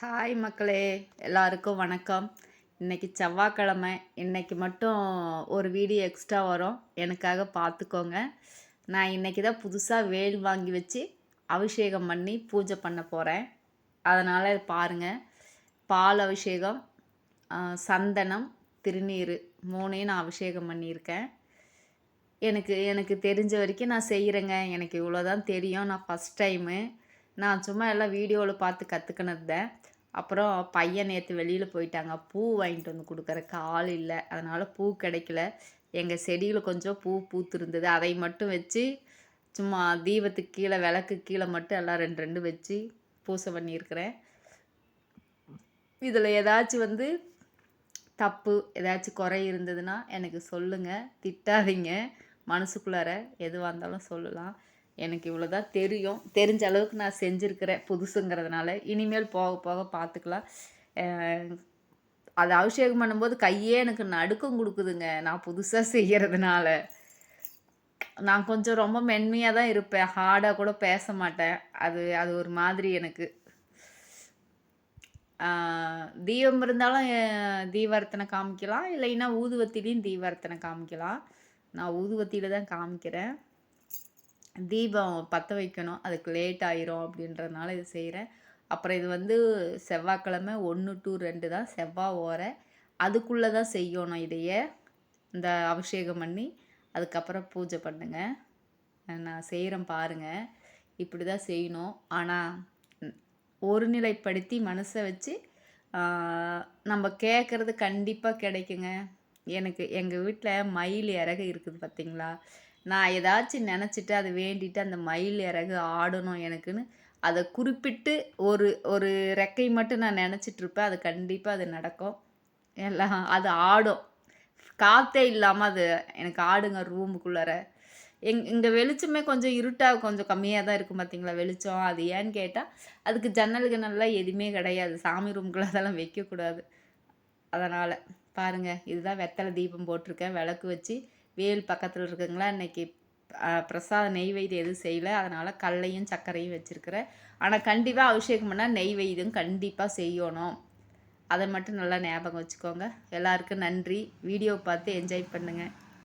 Hi மக்களே, எல்லாருக்கும் வணக்கம். இன்னைக்கு செவ்வாய்க்கிழமை. இன்னைக்கு மட்டும் ஒரு வீடியோ எக்ஸ்ட்ரா வரும், எனக்காக பார்த்துக்கோங்க. நான் இன்னைக்கு தான் புதுசாக வேல் வாங்கி வச்சு அபிஷேகம் பண்ணி பூஜை பண்ண போகிறேன். அதனால் பாருங்கள், பால் அபிஷேகம், சந்தனம், திருநீர் மூணையும் நான் அபிஷேகம் பண்ணியிருக்கேன். எனக்கு எனக்கு தெரிஞ்ச வரைக்கும் நான் செய்கிறேங்க. எனக்கு இவ்வளோதான் தெரியும். நான் ஃபஸ்ட் டைமு. நான் சும்மா எல்லாம் வீடியோவில் பார்த்து கற்றுக்கினது தான். அப்புறம் பையன் நேற்று வெளியில் போயிட்டாங்க, பூ வாங்கிட்டு வந்து கொடுக்குறக்கு ஆள் இல்லை. அதனால் பூ கிடைக்கல. எங்கள் செடியில் கொஞ்சம் பூ பூத்துருந்தது, அதை மட்டும் வச்சு சும்மா தீபத்துக்கு கீழே, விளக்கு கீழே மட்டும் எல்லாம் ரெண்டு ரெண்டு வச்சு பூசை பண்ணியிருக்கிறேன். இதில் ஏதாச்சும் தப்பு, ஏதாச்சும் குறை இருந்ததுன்னா எனக்கு சொல்லுங்கள், திட்டாதீங்க. மனசுக்குள்ளார எதுவாக இருந்தாலும் சொல்லலாம். எனக்கு இவ்வளோதான் தெரியும். தெரிஞ்ச அளவுக்கு நான் செஞ்சுருக்கிறேன், புதுசுங்கிறதுனால. இனிமேல் போக போக பார்த்துக்கலாம். அது அபிஷேகம் பண்ணும்போது கையே எனக்கு நடுக்கம் கொடுக்குதுங்க, நான் புதுசாக செய்கிறதுனால. நான் கொஞ்சம் ரொம்ப மென்மையாக தான் இருப்பேன், ஹார்டாக கூட பேச மாட்டேன். அது அது ஒரு மாதிரி எனக்கு. தீபம் இருந்தாலும் தீபாரத்தனை காமிக்கலாம், இல்லைன்னா ஊதுவத்திலையும் தீபாரத்தனை காமிக்கலாம். நான் ஊதுவத்தியில் தான் காமிக்கிறேன். தீபம் பற்ற வைக்கணும், அதுக்கு லேட் ஆயிரும் அப்படின்றதுனால இது செய்கிறேன். அப்புறம் இது செவ்வாய்க்கிழமை 1 to 2 தான் செவ்வாய் ஓரை, அதுக்குள்ளே தான் செய்யணும் இதையே. இந்த அபிஷேகம் பண்ணி அதுக்கப்புறம் பூஜை பண்ணுங்க. நான் செய்கிறேன் பாருங்கள். இப்படி தான் செய்யணும். ஆனால் ஒருநிலைப்படுத்தி மனசை வச்சு நம்ம கேட்குறது கண்டிப்பாக கிடைக்குங்க. எனக்கு எங்கள் வீட்டில் மயில் இறகு இருக்குது பார்த்தீங்களா. நான் ஏதாச்சும் நினச்சிட்டு அதை வேண்டிட்டு அந்த மயில் இறகு ஆடணும் எனக்குன்னு, அதை குறிப்பிட்டு ஒரு ஒரு ரெக்கை மட்டும் நான் நினச்சிட்ருப்பேன். அது கண்டிப்பாக அது நடக்கும். எல்லாம் அது ஆடும். காற்றே இல்லாமல் அது எனக்கு ஆடுங்க ரூமுக்குள்ளார. இங்கே வெளிச்சமே கொஞ்சம் இருட்டாக கொஞ்சம் கம்மியாக தான் இருக்கும் பார்த்தீங்களா வெளிச்சம். அது ஏன்னு கேட்டால், அதுக்கு ஜன்னல் கிணல்லாம் எதுவுமே கிடையாது. சாமி ரூமுக்குள்ளே அதெல்லாம் வைக்கக்கூடாது. அதனால் பாருங்கள், இதுதான் வெத்தலை தீபம் போட்டிருக்கேன், விளக்கு வச்சு. வேல் பக்கத்தில் இருக்குங்களா. இன்றைக்கி பிரசாத நெய்வேத்தியம் எதுவும் செய்யலை, அதனால் கல்லையும் சர்க்கரையும் வச்சுருக்கிறேன். ஆனால் கண்டிப்பாக அபிஷேகம் பண்ணால் நெய்வேத்தியம் கண்டிப்பாக செய்யணும். அதை மட்டும் நல்லா ஞாபகம் வச்சுக்கோங்க. எல்லாருக்கும் நன்றி. வீடியோ பார்த்து என்ஜாய் பண்ணுங்கள்.